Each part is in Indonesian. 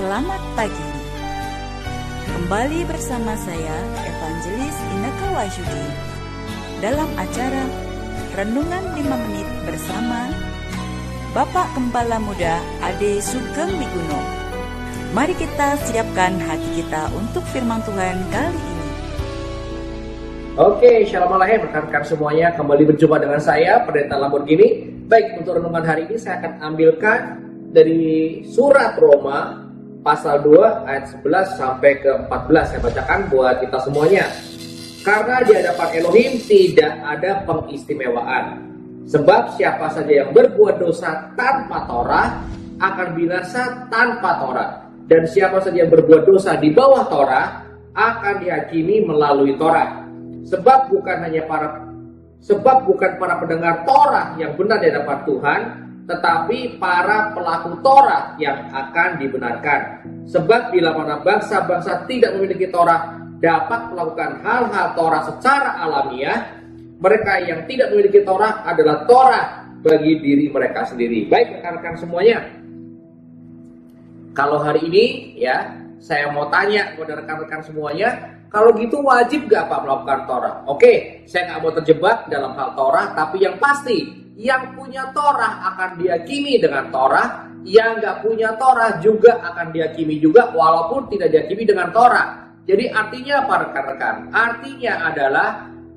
Selamat pagi. Kembali bersama saya, Evangelis Inneke Wahyudi, dalam acara Renungan 5 Menit bersama Bapak Gembala Muda Ade Sugeng Wiguno. Mari kita siapkan hati kita untuk firman Tuhan kali ini. Oke, Shalom Aleichem rekan-rekan semuanya, kembali berjumpa dengan saya, Pendeta Lamborghini. Baik, untuk renungan hari ini saya akan ambilkan dari surat Roma pasal 2 ayat 11 sampai ke 14. Saya bacakan buat kita semuanya. Karena di hadapan Elohim tidak ada pengistimewaan. Sebab siapa saja yang berbuat dosa tanpa Torah akan binasa tanpa Torah. Dan siapa saja yang berbuat dosa di bawah Torah akan dihakimi melalui Torah. Sebab bukan para pendengar Torah yang benar di hadapan Tuhan, tetapi para pelaku Torah yang akan dibenarkan. Sebab bila mana bangsa-bangsa tidak memiliki Torah dapat melakukan hal-hal Torah secara alamiah, mereka yang tidak memiliki Torah adalah Torah bagi diri mereka sendiri. Baik rekan-rekan semuanya, kalau hari ini ya saya mau tanya kepada rekan-rekan semuanya, kalau gitu wajib gak Pak melakukan Torah? Oke, saya gak mau terjebak dalam hal Torah, tapi yang pasti, yang punya Torah akan dihakimi dengan Torah, yang gak punya Torah juga akan dihakimi juga, walaupun tidak dihakimi dengan Torah. Jadi artinya apa rekan-rekan? Artinya adalah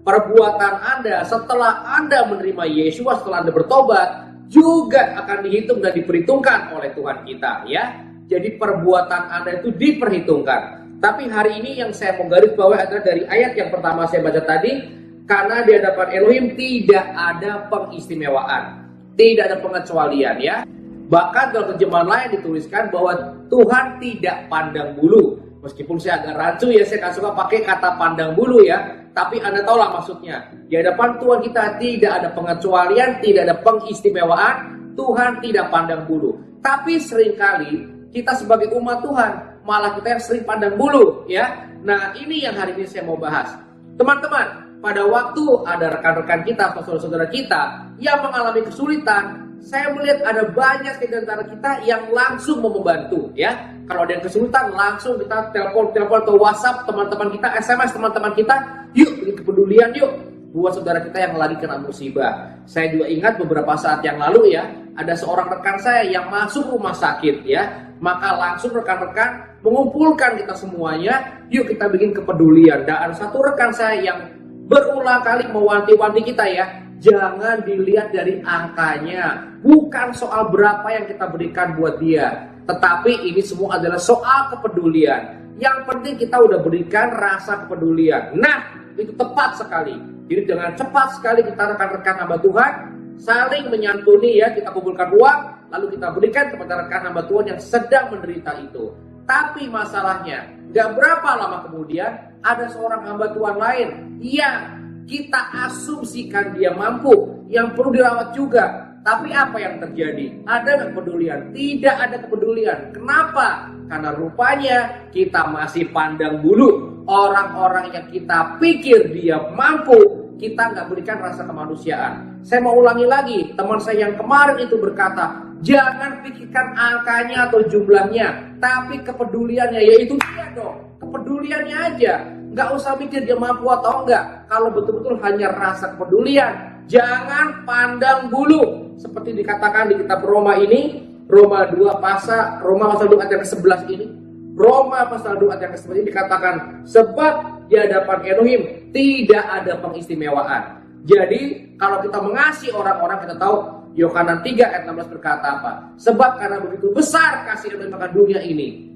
perbuatan Anda setelah Anda menerima Yesus, setelah Anda bertobat, juga akan dihitung dan diperhitungkan oleh Tuhan kita, ya. Jadi perbuatan Anda itu diperhitungkan. Tapi hari ini yang saya mau garis bawahi adalah dari ayat yang pertama saya baca tadi. Karena di hadapan Elohim tidak ada pengistimewaan, tidak ada pengecualian, ya. Bahkan dalam terjemahan lain dituliskan bahwa Tuhan tidak pandang bulu. Meskipun saya agak rancu ya, saya gak suka pakai kata pandang bulu ya. Tapi Anda tahu lah maksudnya. Di hadapan Tuhan kita tidak ada pengecualian, tidak ada pengistimewaan. Tuhan tidak pandang bulu. Tapi seringkali kita sebagai umat Tuhan malah kita yang sering pandang bulu, ya. Nah, ini yang hari ini saya mau bahas. Teman-teman, pada waktu ada rekan-rekan kita atau saudara-saudara kita yang mengalami kesulitan, saya melihat ada banyak di antara kita yang langsung mau membantu, ya. Kalau ada yang kesulitan, langsung kita telepon atau WhatsApp teman-teman kita, SMS teman-teman kita, yuk bikin kepedulian yuk buat saudara kita yang lagi kena musibah. Saya juga ingat beberapa saat yang lalu ya, ada seorang rekan saya yang masuk rumah sakit ya. Maka langsung rekan-rekan mengumpulkan kita semuanya, yuk kita bikin kepedulian. Dan satu rekan saya yang berulang kali mewanti-wanti kita ya, jangan dilihat dari angkanya, bukan soal berapa yang kita berikan buat dia, tetapi ini semua adalah soal kepedulian. Yang penting kita udah berikan rasa kepedulian. Nah, itu tepat sekali. Jadi dengan cepat sekali kita rekan-rekan hamba Tuhan saling menyantuni ya, kita kumpulkan uang, lalu kita berikan kepada rekan hamba Tuhan yang sedang menderita itu. Tapi masalahnya, gak berapa lama kemudian ada seorang hamba Tuhan lain yang kita asumsikan dia mampu, yang perlu dirawat juga. Tapi apa yang terjadi? Ada gak kepedulian? Tidak ada kepedulian. Kenapa? Karena rupanya kita masih pandang bulu orang-orang yang kita pikir dia mampu, kita gak berikan rasa kemanusiaan. Saya mau ulangi lagi, teman saya yang kemarin itu berkata, jangan pikirkan angkanya atau jumlahnya, tapi kepeduliannya, yaitu dia dong, kepeduliannya aja. Gak usah mikir dia mampu atau enggak. Kalau betul-betul hanya rasa kepedulian, jangan pandang bulu. Seperti dikatakan di kitab Roma ini, Roma pasal 2 ayat yang ke-11 ini, Roma pasal 2 ayat yang ke-11 ini dikatakan, sebab di hadapan Elohim tidak ada pengistimewaan. Jadi kalau kita mengasihi orang-orang, kita tahu Yohanan 3 ayat 16 berkata apa? Sebab karena begitu besar kasih Elohim akan dunia ini.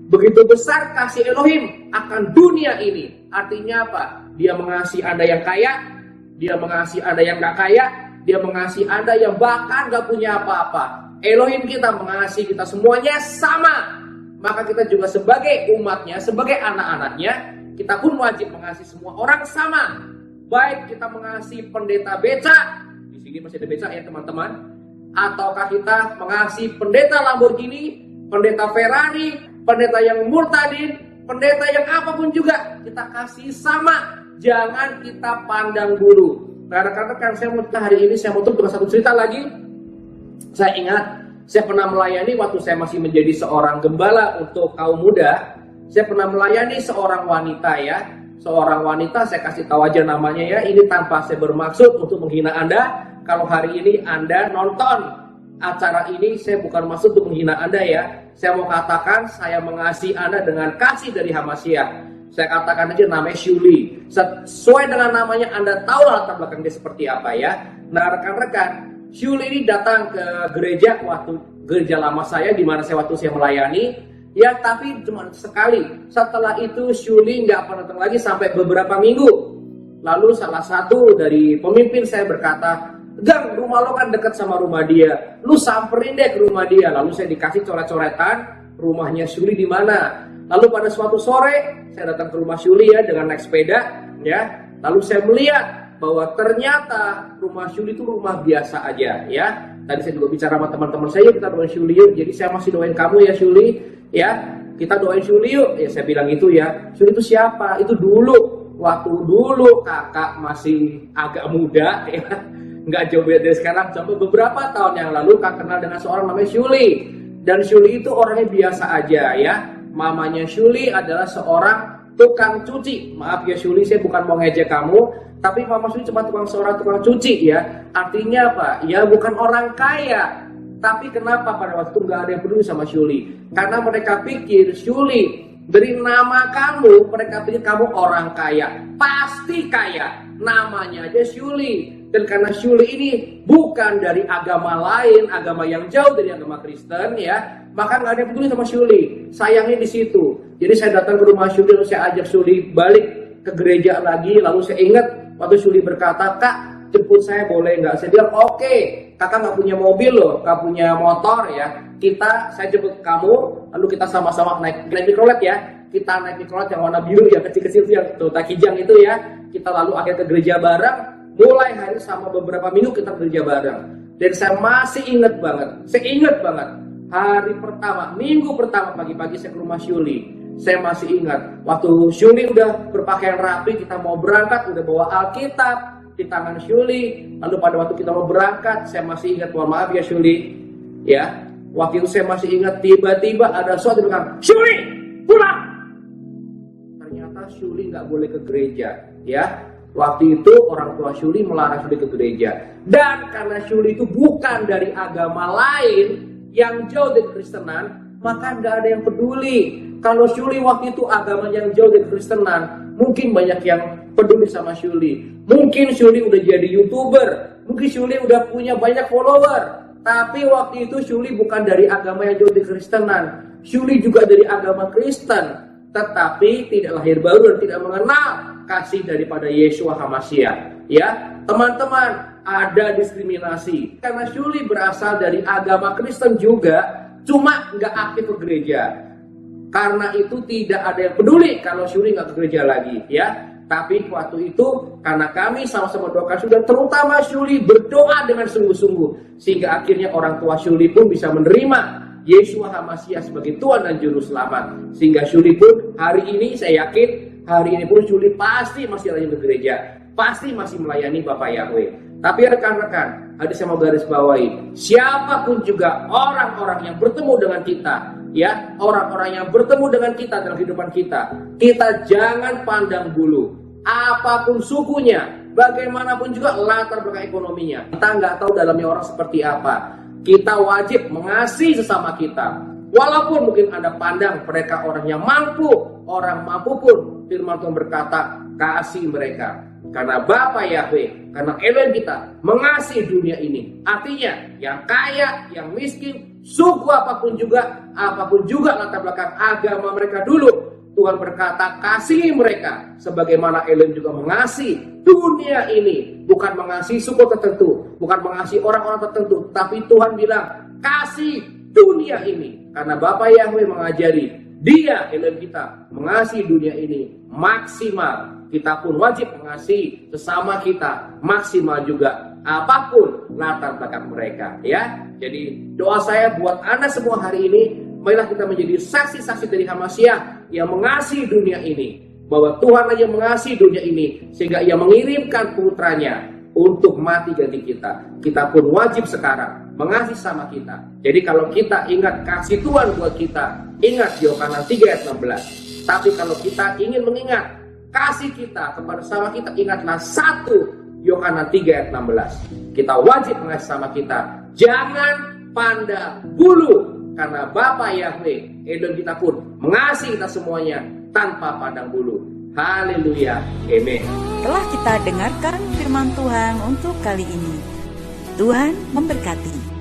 Begitu besar kasih Elohim akan dunia ini. Artinya apa? Dia mengasihi Anda yang kaya, dia mengasihi Anda yang gak kaya, dia mengasihi Anda yang bahkan gak punya apa-apa. Elohim kita mengasihi kita semuanya sama. Maka kita juga sebagai umatnya, sebagai anak-anaknya, kita pun wajib mengasihi semua orang sama. Baik kita mengasihi pendeta beca, di sini masih ada beca ya teman-teman, ataukah kita mengasihi pendeta Lamborghini, pendeta Ferrari, pendeta yang murtadin, pendeta yang apapun juga, kita kasih sama. Jangan kita pandang bulu. Nah rekan-rekan, saya mau hari ini saya mau tutup dengan satu cerita lagi. Saya ingat Saya pernah melayani waktu saya masih menjadi seorang gembala untuk kaum muda. Saya pernah melayani seorang wanita ya. Seorang wanita, saya kasih tahu aja namanya ya. Ini tanpa saya bermaksud untuk menghina Anda. Kalau hari ini Anda nonton acara ini, saya bukan maksud untuk menghina Anda ya. Saya mau katakan saya mengasihi Anda dengan kasih dari Hamasiah. Saya katakan aja namanya Shuli. Sesuai dengan namanya Anda tahu latar belakang dia seperti apa ya. Nah rekan-rekan, Shuli ini datang ke gereja waktu gereja lama saya, di mana saya waktu saya melayani. Ya tapi cuma sekali. Setelah itu Shuli nggak pernah datang lagi sampai beberapa minggu. Lalu salah satu dari pemimpin saya berkata, "Gang, rumah lo kan dekat sama rumah dia. Lu samperin deh ke rumah dia." Lalu saya dikasih coret-coretan rumahnya Shuli di mana. Lalu pada suatu sore saya datang ke rumah Shuli ya dengan naik sepeda ya. Lalu saya melihat bahwa ternyata rumah Shuli itu rumah biasa aja ya. Tadi saya juga bicara sama teman-teman saya, kita doain Shuli yuk. Jadi saya masih doain kamu ya Shuli ya. Kita doain Shuli yuk. Ya saya bilang gitu ya. Shuli itu siapa? Itu dulu. Waktu dulu kakak masih agak muda ya. Nggak jauh beda dari sekarang. Sampai beberapa tahun yang lalu kakak kenal dengan seorang namanya Shuli. Dan Shuli itu orangnya biasa aja ya. Mamanya Shuli adalah seorang tukang cuci. Maaf ya Shuli, saya bukan mau ngejek kamu, tapi mama Shuli cuma seorang tukang cuci ya. Artinya apa? Ya bukan orang kaya. Tapi kenapa pada waktu itu nggak ada yang peduli sama Shuli? Karena mereka pikir Shuli dari nama kamu, mereka pikir kamu orang kaya. Pasti kaya. Namanya aja Shuli. Dan karena Shuli ini bukan dari agama lain, agama yang jauh dari agama Kristen ya, maka nggak ada yang peduli sama Shuli. Sayangnya di situ. Jadi saya datang ke rumah Shuli, lalu saya ajak Shuli balik ke gereja lagi. Lalu saya ingat waktu Shuli berkata, "Kak, jemput saya boleh nggak?" Saya bilang, "Oke, kakak nggak punya mobil loh, nggak punya motor ya. Saya jemput kamu, lalu kita sama-sama naik mikrolet ya. Kita naik mikrolet yang warna biru ya, kecil-kecil itu yang Toyota Kijang itu ya. Kita lalu akhirnya ke gereja bareng. Mulai hari sama beberapa minggu kita kerja bareng. Dan saya masih ingat banget. Saya ingat banget. Hari pertama, minggu pertama pagi-pagi saya ke rumah Shuli. Saya masih ingat. Waktu Shuli udah berpakaian rapi, kita mau berangkat, udah bawa Alkitab di tangan Shuli. Lalu pada waktu kita mau berangkat, saya masih ingat, mohon maaf ya Shuli. Ya, waktu itu saya masih ingat tiba-tiba ada suatu yang bilang, "Shuli, pulang!" Ternyata Shuli nggak boleh ke gereja. Ya. Waktu itu orang tua Shuli melarang Shuli ke gereja. Dan karena Shuli itu bukan dari agama lain yang jauh dari Kristenan, maka nggak ada yang peduli. Kalau Shuli waktu itu agama yang jauh dari Kristenan, mungkin banyak yang peduli sama Shuli. Mungkin Shuli udah jadi YouTuber, mungkin Shuli udah punya banyak follower. Tapi waktu itu Shuli bukan dari agama yang jauh dari Kristenan. Shuli juga dari agama Kristen, tetapi tidak lahir baru dan tidak mengenal kasih daripada Yeshua Hamasiah. Ya, teman-teman, ada diskriminasi. Karena Shuli berasal dari agama Kristen juga, cuma nggak aktif ke gereja. Karena itu tidak ada yang peduli kalau Shuli nggak ke gereja lagi. Ya, tapi waktu itu karena kami sama-sama doakan Shuli, terutama Shuli berdoa dengan sungguh-sungguh, sehingga akhirnya orang tua Shuli pun bisa menerima Yeshua Hamasiah sebagai Tuhan dan Juru Selamat. Sehingga Shuli pun hari ini saya yakin, hari ini pun Shuli pasti masih rajin ke gereja, pasti masih melayani Bapak Yahweh. Tapi rekan-rekan, hadis saya mau garis bawahi, siapapun juga orang-orang yang bertemu dengan kita, ya, orang-orang yang bertemu dengan kita dalam kehidupan kita, kita jangan pandang bulu. Apapun sukunya, bagaimanapun juga latar belakang ekonominya, kita nggak tahu dalamnya orang seperti apa. Kita wajib mengasihi sesama kita. Walaupun mungkin Anda pandang mereka orang yang mampu, orang mampu pun, firman Tuhan berkata, kasih mereka. Karena Bapa Yahweh, karena Elohim kita mengasihi dunia ini. Artinya, yang kaya, yang miskin, suku apapun juga latar belakang agama mereka dulu, Tuhan berkata, kasihi mereka. Sebagaimana Elohim juga mengasihi dunia ini. Bukan mengasihi suku tertentu, bukan mengasihi orang-orang tertentu, tapi Tuhan bilang, kasih dunia ini. Karena Bapa Yahweh mengajari, Dia, Elohim kita, mengasihi dunia ini maksimal. Kita pun wajib mengasihi sesama kita maksimal juga, apapun latar belakang mereka. Ya, jadi doa saya buat Anda semua hari ini, marilah kita menjadi saksi-saksi dari Hamasiah yang mengasihi dunia ini. Bahwa Tuhan aja mengasihi dunia ini, sehingga Ia mengirimkan putranya untuk mati ganti kita. Kita pun wajib sekarang mengasihi sama kita. Jadi kalau kita ingat kasih Tuhan buat kita, ingat Yohanes 3 ayat 16. Tapi kalau kita ingin mengingat kasih kita kepada sama kita, ingatlah 1 Yohanes 3 ayat 16. Kita wajib mengasihi sama kita. Jangan pandang bulu, karena Bapa Yahweh Elohim kita pun mengasihi kita semuanya tanpa pandang bulu. Haleluya, amin. Telah kita dengarkan firman Tuhan untuk kali ini. Tuhan memberkati.